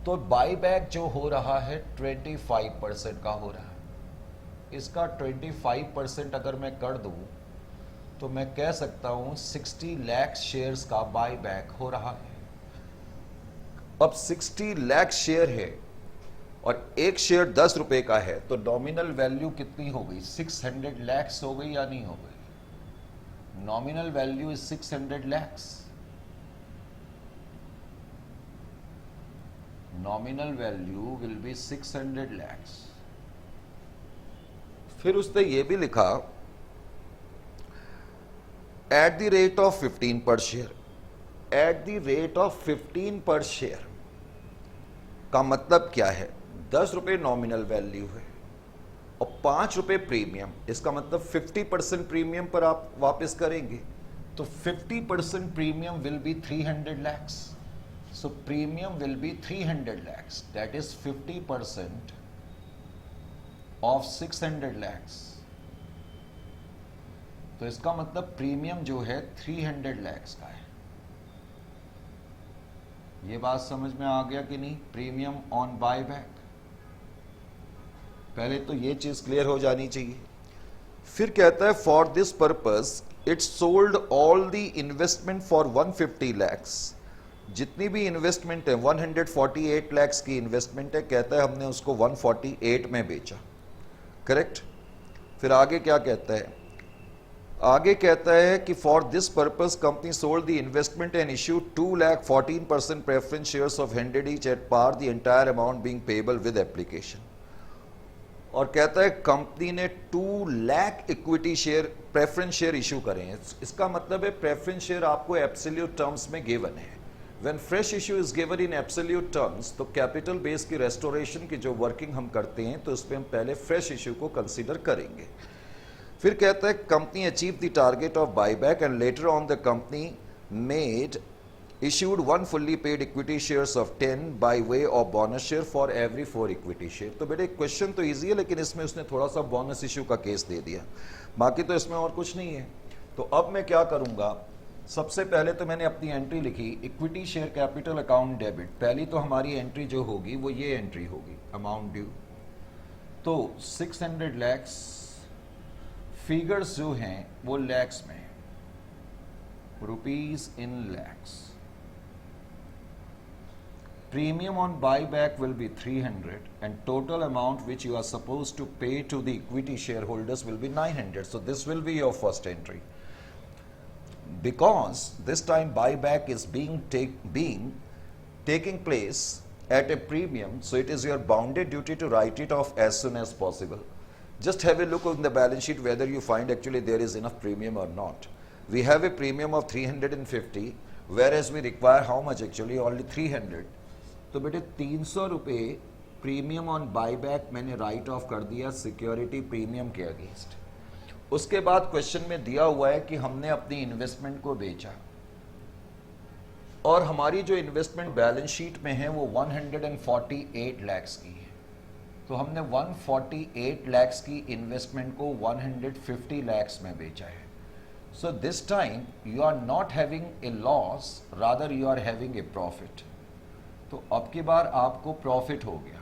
तो बायबैक जो हो रहा है 25% का हो रहा है। इसका 25% अगर मैं कर दूं तो मैं कह सकता हूं 60 लाख शेयर्स का बायबैक हो रहा है। अब 60 लाख शेयर है और एक शेयर 10 रुपए का है, तो नॉमिनल वैल्यू कितनी हो गई? 600 लैक्स हो गई या नहीं हो गई? Nominal value is 600 lakhs. Nominal value will B 600 lakhs. फिर उसने ये भी लिखा एट द रेट ऑफ 15 पर share. At the rate of 15 पर शेयर का मतलब क्या है? 10 रुपए नॉमिनल वैल्यू है और 5 रुपए प्रीमियम। इसका मतलब 50% प्रीमियम पर आप वापस करेंगे, तो 50% premium will be 300 lakhs. So premium will be 300 lakhs, that is 50% of 600 lakhs. तो इसका मतलब प्रीमियम जो है 300 लैक्स का है। ये बात समझ में आ गया कि नहीं? प्रीमियम ऑन बायबैक, पहले तो ये चीज क्लियर हो जानी चाहिए। फिर कहता है for this purpose it sold all the investment for 150 lakhs. जितनी भी इन्वेस्टमेंट है 148 लैक्स की इन्वेस्टमेंट है, कहता है हमने उसको 148 में बेचा, करेक्ट? फिर आगे क्या कहता है? आगे कहता है कि for this purpose company sold the investment and issue 2,14% preference shares of 100 each at par, the entire amount being payable with application. और कहता है कंपनी ने 2 लाख equity share preference share issue करे हैं। इसका मतलब है प्रेफरेंस शेयर आपको एब्सोल्यूट टर्म्स में गिवन है। When fresh issue is given in absolute terms, तो कैपिटल बेस की रेस्टोरेशन की जो वर्किंग हम करते हैं तो उसमें हम पहले फ्रेश इशू को कंसीडर करेंगे। फिर कहता है company achieve the target of buyback and later on the company made issued 1 fully paid equity shares of 10 by way of bonus share for every 4 equity share। तो बेटे क्वेश्चन तो easy है, लेकिन इसमें उसने थोड़ा सा बोनस इश्यू का केस दे दिया, बाकी तो इसमें और कुछ नहीं है। तो अब मैं क्या करूंगा, सबसे पहले तो मैंने अपनी एंट्री लिखी equity share capital account debit. पहली तो हमारी एंट्री जो होगी वो ये एंट्री होगी, अमाउंट ड्यू। तो 600 लैक्स, फिगर्स जो हैं वो लैक्स में, rupees in lakhs. Premium on buyback will be 300 and total amount which you are supposed to pay to the equity shareholders will be 900. So this will be your first entry. Because this time buyback is being taking place at a premium, so it is your bounded duty to write it off as soon as possible. Just have a look on the balance sheet whether you find actually there is enough premium or not. We have a premium of 350, whereas we require how much actually? Only 300. तो बेटे 300 रुपये premium on buyback मैंने right of कर दिया security premium के against. उसके बाद question में दिया हुआ है कि हमने अपनी इन्वेस्टमेंट को बेचा और हमारी जो इन्वेस्टमेंट बैलेंस शीट में है वो 148 लैक्स की है। तो हमने 148 लैक्स की इन्वेस्टमेंट को 150 लैक्स में बेचा है। So this time you are not having a loss, rather you are having a profit. तो अब की बार आपको प्रॉफिट हो गया,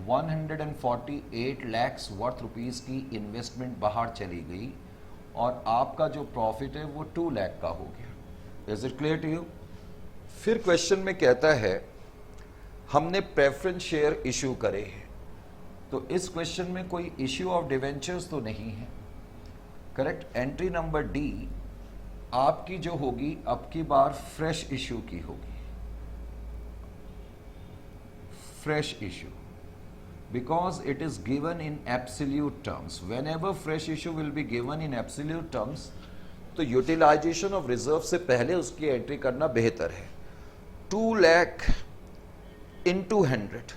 148 लैक्स वर्थ रुपीस की इन्वेस्टमेंट बाहर चली गई और आपका जो प्रॉफिट है वो 2 लाख का हो गया। Is it clear to you? फिर क्वेश्चन में कहता है हमने प्रेफरेंस शेयर इशू करे हैं, तो इस क्वेश्चन में कोई इश्यू ऑफ डिवेंचर्स तो नहीं है, करेक्ट। एंट्री नंबर डी आपकी जो होगी अब की बार फ्रेश इशू की होगी, fresh issue, because it is given in absolute terms. Whenever fresh issue will be given in absolute terms, तो यूटिलाइजेशन ऑफ रिजर्व से पहले उसकी एंट्री करना बेहतर है। 2 लाख इंटू 100,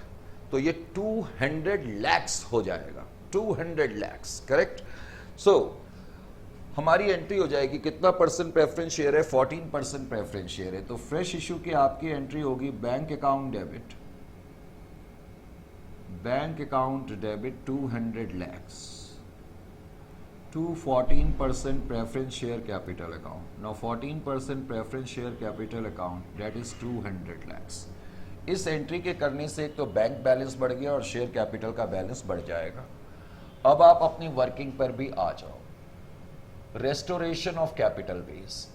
तो ये 200 लैक्स हो जाएगा, 200 लैक्स, करेक्ट। सो हमारी एंट्री हो जाएगी, कितना परसेंट प्रेफरेंस शेयर है? 14% प्रेफरेंस शेयर है। तो फ्रेश इशू की आपकी एंट्री होगी bank account debit, bank account debit 200 lakhs to 14% preference share capital account. Now 14% preference share capital account, that is 200 lakhs. इस एंट्री के करने से एक तो बैंक बैलेंस बढ़ गया और शेयर कैपिटल का बैलेंस बढ़ जाएगा। अब आप अपनी वर्किंग पर भी आ जाओ। रेस्टोरेशन ऑफ कैपिटल बेस,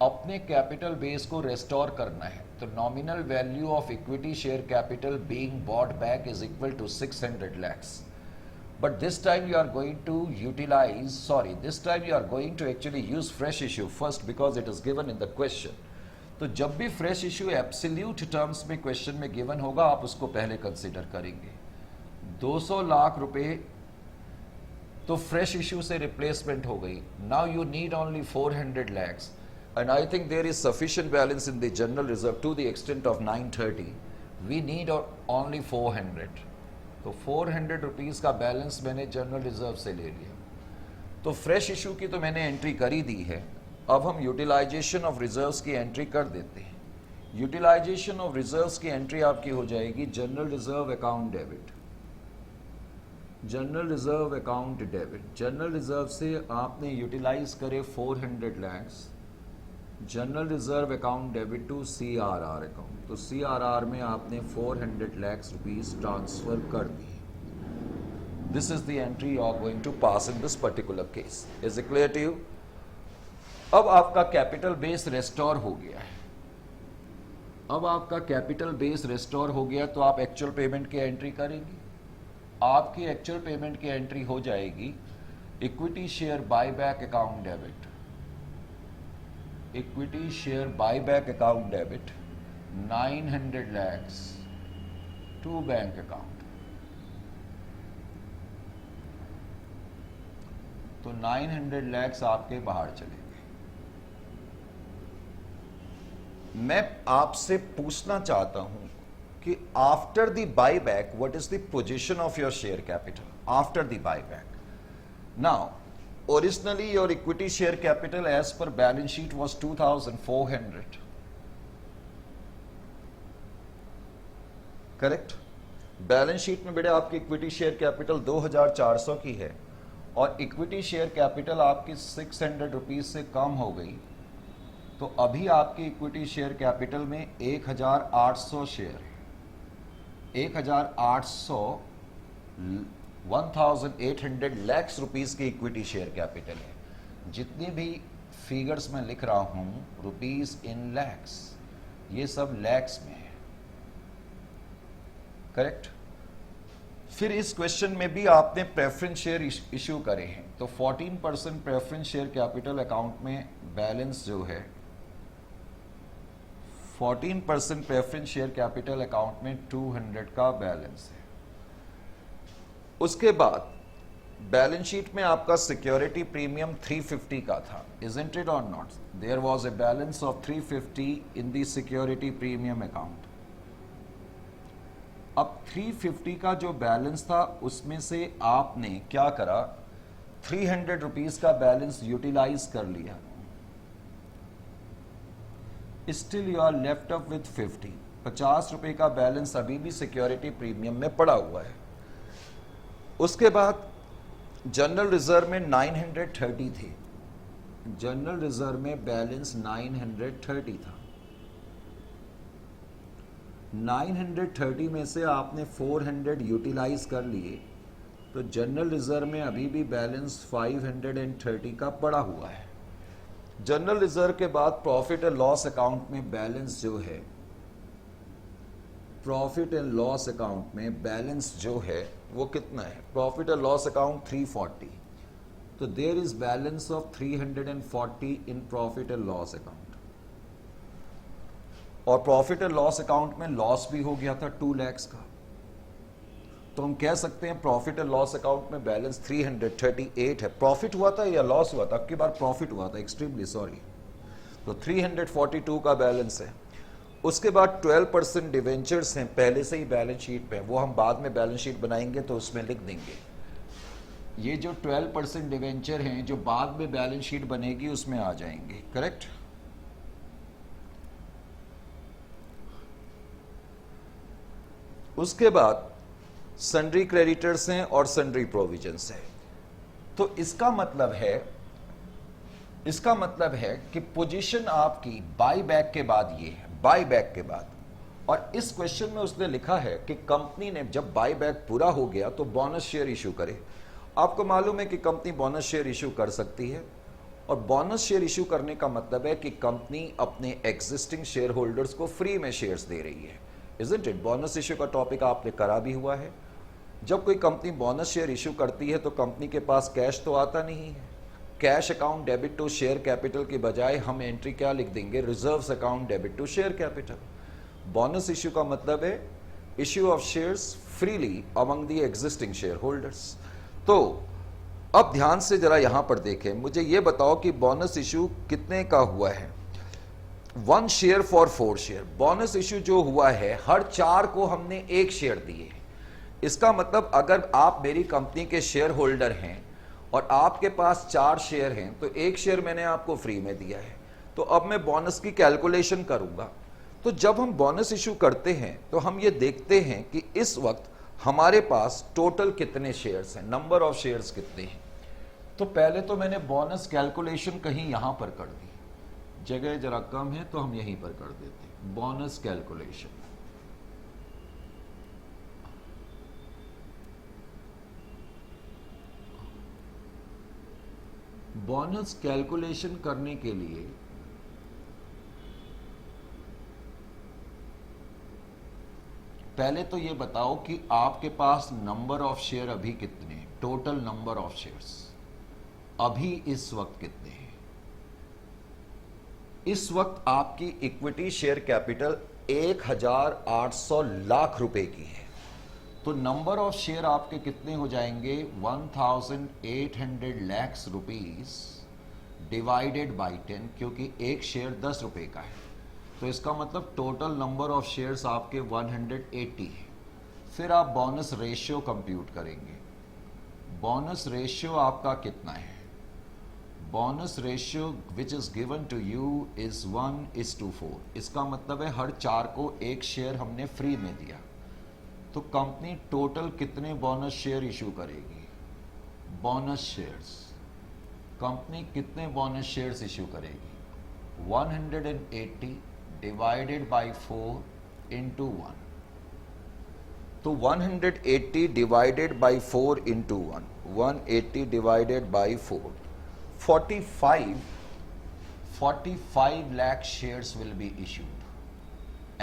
अपने कैपिटल बेस को रेस्टोर करना है। तो nominal value of equity share capital being bought back is equal to 600 lakhs. But this time you are going to utilize, this time you are going to actually use fresh issue first because it is given in the question. तो जब भी fresh issue absolute terms में question में given होगा आप उसको पहले consider करेंगे। 200 लाख रुपए तो फ्रेश इशू से रिप्लेसमेंट हो गई। Now you need only 400 lakhs and I think there is sufficient balance in the general reserve to the extent of 930. We need only 400. तो 400 रुपीज़ का बैलेंस मैंने जनरल रिजर्व से ले लिया। तो फ्रेश इशू की तो मैंने एंट्री कर ही दी है। अब हम यूटिलाइजेशन ऑफ रिजर्व्स की एंट्री कर देते हैं। यूटिलाइजेशन ऑफ रिजर्व्स की एंट्री आपकी हो जाएगी general reserve account debit, general reserve account debit. General reserve से आपने यूटिलाइज करे 400 lakhs, general reserve account debit to CRR account. तो CRR में आपने 400 लैक्स रुपीज ट्रांसफर कर दी। This is the entry you are going to pass in this particular case. Is it clear to you? अब आपका कैपिटल बेस रेस्टोर हो गया है। अब आपका कैपिटल बेस रेस्टोर हो गया तो आप एक्चुअल पेमेंट की एंट्री करेंगे। आपकी एक्चुअल पेमेंट की एंट्री हो जाएगी equity share buyback account debit, equity share buyback account debit 900 lakhs to bank account. तो 900 लैक्स आपके बाहर चले गए। मैं आपसे पूछना चाहता हूं कि after the buyback what is the position of your share capital after the buyback. Now originally your equity share capital as per balance sheet was 2400, correct. Balance sheet में बेटे आपकी इक्विटी शेयर कैपिटल 2400 की है और equity share capital आपकी 600 rupees से कम हो गई, तो अभी आपकी इक्विटी शेयर कैपिटल में 1800 शेयर है। 1800 लैक्स रुपीस की इक्विटी शेयर कैपिटल है। जितनी भी फिगर्स मैं लिख रहा हूं रुपीस इन लैक्स, ये सब लैक्स में है, करेक्ट। फिर इस क्वेश्चन में भी आपने प्रेफरेंस शेयर इशू करे हैं, तो 14% प्रेफरेंस शेयर कैपिटल अकाउंट में बैलेंस जो है 14% प्रेफरेंस शेयर कैपिटल अकाउंट में 200 का बैलेंस है। उसके बाद बैलेंस शीट में आपका सिक्योरिटी प्रीमियम 350 का था, isn't it or not? There was a balance of 350 in the security premium account. अब 350 का जो बैलेंस था उसमें से आपने क्या करा, 300 रुपीज का बैलेंस यूटिलाइज कर लिया, still you are left up with 50 रुपए का बैलेंस अभी भी सिक्योरिटी प्रीमियम में पड़ा हुआ है। उसके बाद जनरल रिजर्व में 930 थे, जनरल रिजर्व में बैलेंस 930 था। 930 में से आपने 400 यूटिलाइज कर लिए, तो जनरल रिजर्व में अभी भी बैलेंस 530 का पड़ा हुआ है। जनरल रिजर्व के बाद प्रॉफिट एंड लॉस अकाउंट में बैलेंस जो है, प्रॉफिट एंड लॉस अकाउंट में बैलेंस जो है वो कितना है? प्रॉफिट एंड लॉस अकाउंट 340, तो there is balance of 340 in profit and loss account. और प्रॉफिट एंड लॉस अकाउंट में लॉस भी हो गया था 2 lakhs का, तो हम कह सकते हैं प्रॉफिट एंड लॉस अकाउंट में बैलेंस 338 है। प्रॉफिट हुआ था या लॉस हुआ था? अब की बार प्रॉफिट हुआ था, एक्सट्रीमली सॉरी। तो 342 का बैलेंस है। उसके बाद 12% डिवेंचर्स हैं, पहले से ही बैलेंस शीट पे, वो हम बाद में बैलेंस शीट बनाएंगे तो उसमें लिख देंगे। ये जो 12% डिवेंचर हैं जो बाद में बैलेंस शीट बनेगी उसमें आ जाएंगे, करेक्ट। उसके बाद सन्ड्री क्रेडिटर्स हैं और सन्ड्री प्रोविजंस हैं। तो इसका मतलब है कि पोजीशन आपकी बाई बैक के बाद ये है, बाई बैक के बाद। और इस क्वेश्चन में उसने लिखा है कि कंपनी ने जब बाई बैक पूरा हो गया तो बोनस शेयर इशू करे। आपको मालूम है कि कंपनी बोनस शेयर इशू कर सकती है, और बोनस शेयर इशू करने का मतलब है कि कंपनी अपने एग्जिस्टिंग शेयर होल्डर्स को फ्री में शेयर्स दे रही है, इजंट इट? बोनस इशू का टॉपिक आपने करा भी हुआ है। जब कोई कंपनी बोनस शेयर इशू करती है तो कंपनी के पास कैश तो आता नहीं है। Cash account debit to share capital की बजाय हम एंट्री क्या लिख देंगे? Reserves account debit to share capital. Bonus issue का मतलब है issue of shares freely among the existing share holders. तो अब ध्यान से जरा यहां पर देखें, मुझे यह बताओ कि बोनस इशू कितने का हुआ है? 1 share for 4 share. Bonus issue जो हुआ है हर 4 को हमने 1 शेयर दिए। इसका मतलब अगर आप मेरी कंपनी के शेयर होल्डर हैं और आपके पास 4 शेयर हैं तो 1 शेयर मैंने आपको फ्री में दिया है। तो अब मैं बोनस की कैलकुलेशन करूंगा। तो जब हम बोनस इशू करते हैं तो हम ये देखते हैं कि इस वक्त हमारे पास टोटल कितने शेयर्स हैं, नंबर ऑफ शेयर्स कितने हैं। तो पहले तो मैंने बोनस कैलकुलेशन कहीं यहां पर कर दी, जगह जरा कम है तो हम यहीं पर कर देते हैं बोनस कैलकुलेशन। बोनस कैलकुलेशन करने के लिए पहले तो ये बताओ कि आपके पास नंबर ऑफ शेयर अभी कितने हैं, टोटल नंबर ऑफ शेयर्स अभी इस वक्त कितने हैं? इस वक्त आपकी इक्विटी शेयर कैपिटल 1800 लाख रुपए की है। तो नंबर ऑफ शेयर आपके कितने हो जाएंगे 1800 lakhs रुपीस डिवाइडेड बाई 10, क्योंकि एक शेयर 10 रुपए का है, तो इसका मतलब टोटल नंबर ऑफ शेयर्स आपके 180 है। फिर आप बोनस रेशियो कंप्यूट करेंगे। बोनस रेशियो आपका कितना है? Bonus ratio which is given to you is 1:4। इसका मतलब है हर 4 को एक शेयर हमने फ्री में दिया। तो कंपनी टोटल कितने बोनस शेयर इशू करेगी? बोनस शेयर्स, कंपनी कितने बोनस शेयर्स इशू करेगी? 180 डिवाइडेड बाई 4 इंटू 1। तो 180 divided by 4 into 1, 180 divided by 4, 45 lakh shares will be issued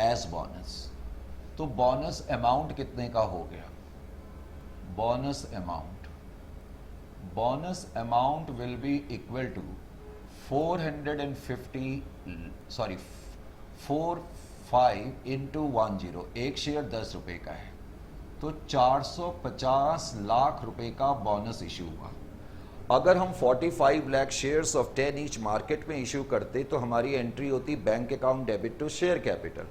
as bonus। तो बोनस अमाउंट कितने का हो गया? Bonus amount will be equal to 45 into 10। एक शेयर 10 रुपए का है, तो 450 लाख रुपए का बोनस इशू हुआ। अगर हम 45 lakh shares of 10 each market में इशू करते तो हमारी एंट्री होती bank account debit to share capital.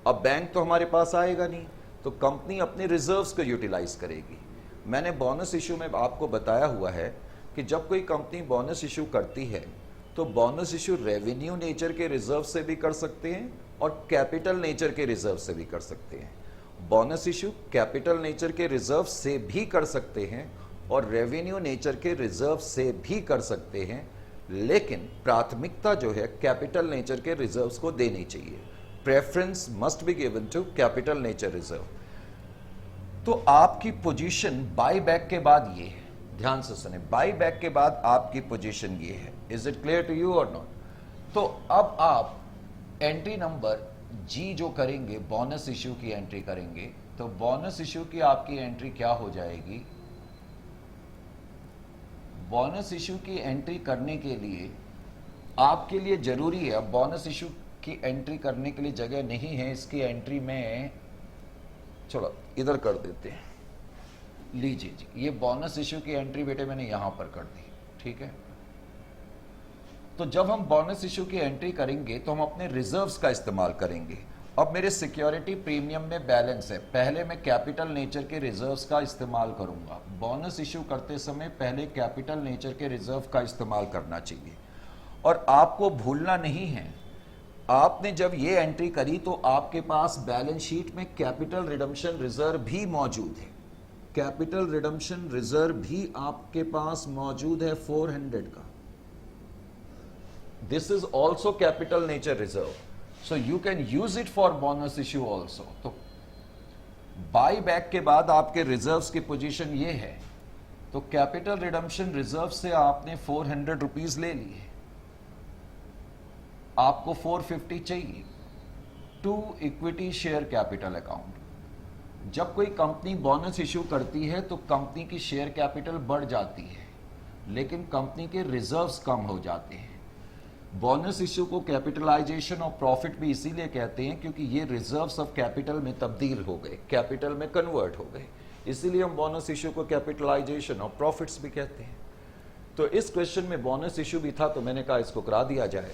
अब बैंक तो हमारे पास आएगा नहीं, तो कंपनी अपने रिजर्व्स को यूटिलाइज करेगी। मैंने बोनस इशू में आपको बताया हुआ है कि जब कोई कंपनी बोनस इशू करती है तो बोनस इशू रेवेन्यू नेचर के रिजर्व से भी कर सकते हैं और कैपिटल नेचर के रिजर्व से भी कर सकते हैं। बोनस इशू कैपिटल नेचर के रिजर्व से भी कर सकते हैं और रेवेन्यू नेचर के रिजर्व से भी कर सकते हैं, लेकिन प्राथमिकता जो है कैपिटल नेचर के रिजर्व्स को देनी चाहिए। Preference must be given to capital nature reserve. तो आपकी पोजीशन बाई बैक के बाद ये है, ध्यान से सुने, बाई बैक के बाद आपकी पोजीशन ये है। Is it clear to you or not? तो अब आप एंट्री नंबर जी जो करेंगे, बोनस इशू की एंट्री करेंगे, तो बोनस इशू की आपकी एंट्री क्या हो जाएगी? बोनस इशू की एंट्री करने के लिए आपके लिए जरूरी है, अब बोनस इशू की एंट्री करने के लिए जगह नहीं है, इसकी एंट्री में चलो इधर कर देते हैं। लीजिए जी, ये बोनस इशू की एंट्री बेटे मैंने यहां पर कर दी, ठीक है। तो जब हम बोनस इशू की एंट्री करेंगे तो हम अपने रिजर्व्स का इस्तेमाल करेंगे। अब मेरे सिक्योरिटी प्रीमियम में बैलेंस है, पहले मैं कैपिटल नेचर के रिजर्व्स का इस्तेमाल करूंगा। बोनस इशू करते समय पहले कैपिटल नेचर के रिजर्व का इस्तेमाल करना चाहिए। और आपको भूलना नहीं है, आपने जब ये एंट्री करी तो आपके पास बैलेंस शीट में कैपिटल रिडम्पशन रिजर्व भी मौजूद है। कैपिटल रिडम्पशन रिजर्व भी आपके पास मौजूद है 400 का। This is also capital nature reserve, so you can use it for bonus issue also। तो बाई बैक के बाद आपके रिजर्व्स की पोजीशन ये है, तो कैपिटल रिडम्पशन रिजर्व से आपने 400 रुपीज ले लिए, आपको 450 चाहिए to equity share capital account. जब कोई कंपनी बोनस इशू करती है तो कंपनी की शेयर कैपिटल बढ़ जाती है, लेकिन कंपनी के रिजर्व्स कम हो जाते हैं। बोनस इशू को कैपिटलाइजेशन और प्रॉफिट भी इसीलिए कहते हैं क्योंकि ये रिजर्व्स ऑफ कैपिटल में तब्दील हो गए, कैपिटल में कन्वर्ट हो गए, इसीलिए हम बोनस इशू को कैपिटलाइजेशन और प्रॉफिट्स भी कहते हैं। तो इस क्वेश्चन में बोनस इशू भी था, तो मैंने कहा इसको करा दिया जाए।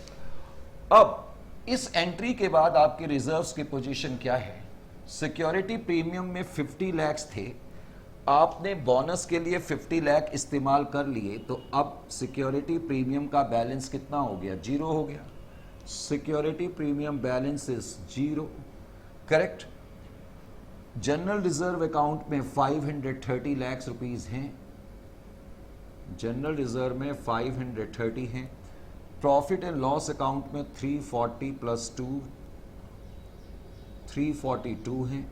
अब इस एंट्री के बाद आपके रिजर्व्स की पोजीशन क्या है? सिक्योरिटी प्रीमियम में 50 लाख थे, आपने बोनस के लिए 50 लाख इस्तेमाल कर लिए, तो अब सिक्योरिटी प्रीमियम का बैलेंस कितना हो गया? 0 हो गया। Security premium balance is 0, correct. General reserve account में 530 लाख रुपीज हैं, जनरल रिजर्व में 530 हैं। प्रॉफिट एंड लॉस अकाउंट में 340 प्लस 2 342 हैं।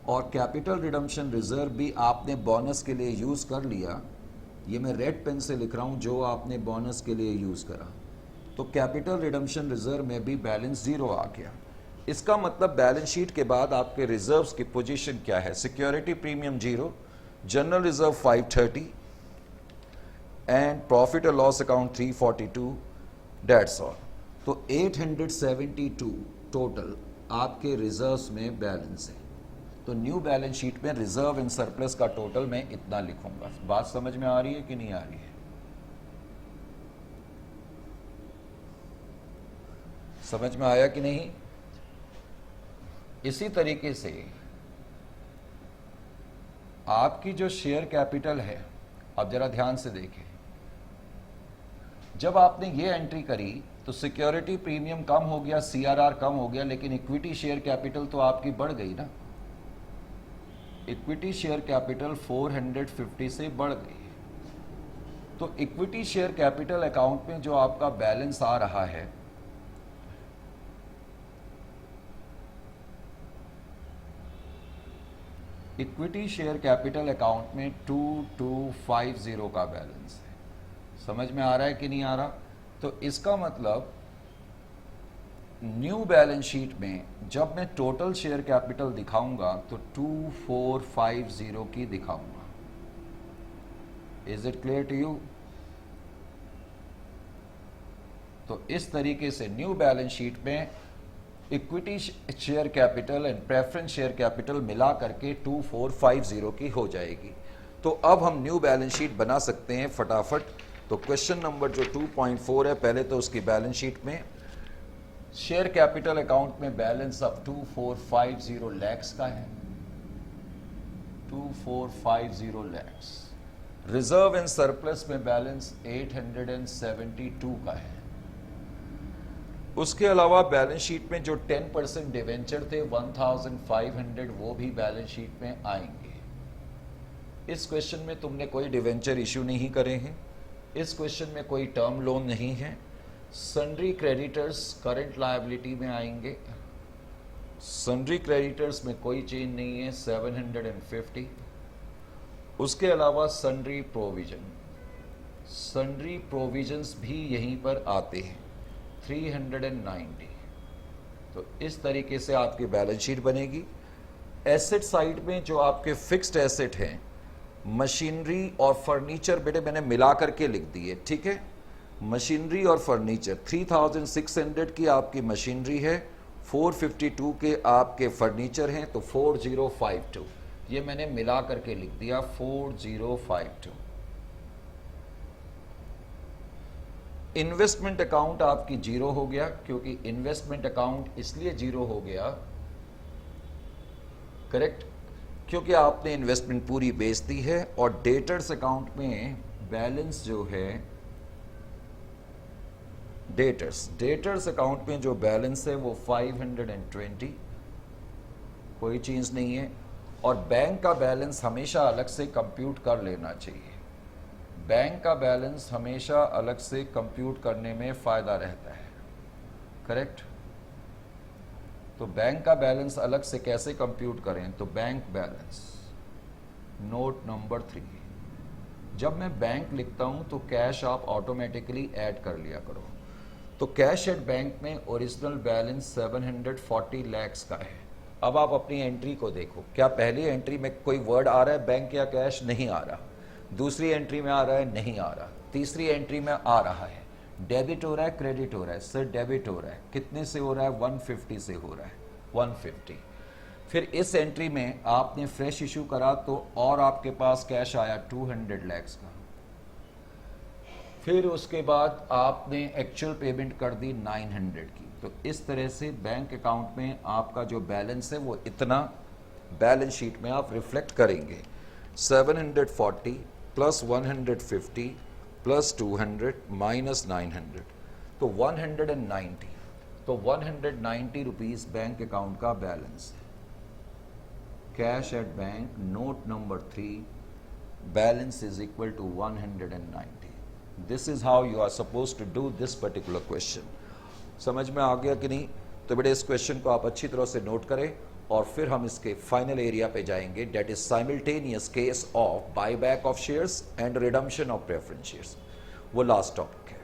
और कैपिटल रिडम्पशन रिजर्व भी आपने बोनस के लिए यूज कर लिया, ये मैं रेड पेन से लिख रहा हूं, जो आपने बोनस के लिए यूज करा, तो कैपिटल रिडम्पशन रिजर्व में भी बैलेंस 0 आ गया। इसका मतलब बैलेंस शीट के बाद आपके रिजर्व्स की पोजीशन क्या है? Security premium 0, general reserve 530 and profit और लॉस अकाउंट 342, डेट्स ऑल। तो 872 टोटल आपके रिजर्व्स में बैलेंस है। तो न्यू बैलेंस शीट में रिजर्व एंड सरप्लस का टोटल मैं इतना लिखूंगा। बात समझ में आ रही है कि नहीं आ रही है? समझ में आया कि नहीं? इसी तरीके से आपकी जो शेयर कैपिटल है, अब जरा ध्यान से देखें, जब आपने ये एंट्री करी तो सिक्योरिटी प्रीमियम कम हो गया, सीआरआर कम हो गया, लेकिन इक्विटी शेयर कैपिटल तो आपकी बढ़ गई ना। इक्विटी शेयर कैपिटल 450 से बढ़ गई। तो इक्विटी शेयर कैपिटल अकाउंट में जो आपका बैलेंस आ रहा है, इक्विटी शेयर कैपिटल अकाउंट में 2250 का बैलेंस है। समझ में आ रहा है कि नहीं आ रहा? तो इसका मतलब न्यू बैलेंस शीट में जब मैं टोटल शेयर कैपिटल दिखाऊंगा तो 2450 की दिखाऊंगा। Is it clear to you? तो इस तरीके से न्यू बैलेंस शीट में equity share capital and preference share capital मिला करके 2450 की हो जाएगी। तो अब हम न्यू बैलेंस शीट बना सकते हैं फटाफट। तो क्वेश्चन नंबर जो 2.4 है, पहले तो उसकी बैलेंस शीट में शेयर कैपिटल अकाउंट में बैलेंस अब 2450 लैक्स का है, 2450 लैक्स। रिजर्व एंड सरप्लस में बैलेंस 872 का है। उसके अलावा बैलेंस शीट में जो 10% डिवेंचर थे 1500 वो भी बैलेंस शीट में आएंगे। इस क्वेश्चन में तुमने कोई डिवेंचर इश्यू नहीं करे हैं, इस क्वेश्चन में कोई टर्म लोन नहीं है। सन्ड्री क्रेडिटर्स करंट लायबिलिटी में आएंगे। सन्ड्री क्रेडिटर्स में कोई चेंज नहीं है, 750। उसके अलावा सन्ड्री प्रोविजंस भी यहीं पर आते हैं, 390। तो इस तरीके से आपकी बैलेंस शीट बनेगी। एसेट साइड में जो आपके फिक्स्ड एसेट हैं, मशीनरी और फर्नीचर, बेटे मैंने मिला करके लिख दिए, ठीक है। मशीनरी और फर्नीचर 3600 की आपकी मशीनरी है, 452 के आपके फर्नीचर हैं, तो 4052 ये मैंने मिला करके लिख दिया, 4052। इन्वेस्टमेंट अकाउंट आपकी जीरो हो गया, क्योंकि इन्वेस्टमेंट अकाउंट इसलिए जीरो हो गया, करेक्ट, क्योंकि आपने इन्वेस्टमेंट पूरी बेच दी है। और डेटर्स अकाउंट में बैलेंस जो है, डेटर्स अकाउंट में जो बैलेंस है वो 520, कोई चीज नहीं है। और बैंक का बैलेंस हमेशा अलग से कंप्यूट कर लेना चाहिए। बैंक का बैलेंस हमेशा अलग से कंप्यूट करने में फायदा रहता है, करेक्ट। तो बैंक का बैलेंस अलग से कैसे कंप्यूट करें? तो बैंक बैलेंस, नोट नंबर 3, जब मैं बैंक लिखता हूं तो कैश आप ऑटोमेटिकली ऐड कर लिया करो। तो कैश एट बैंक में ओरिजिनल बैलेंस 740 लैक्स का है। अब आप अपनी एंट्री को देखो, क्या पहली एंट्री में कोई वर्ड आ रहा है बैंक या कैश? नहीं आ रहा। दूसरी एंट्री में आ रहा है? नहीं आ रहा। तीसरी एंट्री में आ रहा है। डेबिट हो रहा है, क्रेडिट हो रहा है? सर डेबिट हो रहा है। कितने से हो रहा है? 150 से हो रहा है, 150। फिर इस एंट्री में आपने फ्रेश इशू करा तो और आपके पास कैश आया 200 लैक्स का। फिर उसके बाद आपने एक्चुअल पेमेंट कर दी 900 की। तो इस तरह से बैंक अकाउंट में आपका जो बैलेंस है वो इतना बैलेंस शीट में आप रिफ्लेक्ट करेंगे। 740 प्लस 150 प्लस 200 माइनस 900, तो 190। तो 190 रुपीज बैंक अकाउंट का बैलेंस है। Cash at bank, note number 3, balance is equal to 190। This is how you are suppose to do this particular question. समझ में आ गया कि नहीं? तो बेटे इस क्वेश्चन को आप अच्छी तरह से नोट करें और फिर हम इसके फाइनल एरिया पे जाएंगे, that is simultaneous case of buyback of shares and redemption of preference shares. वो लास्ट टॉपिक है।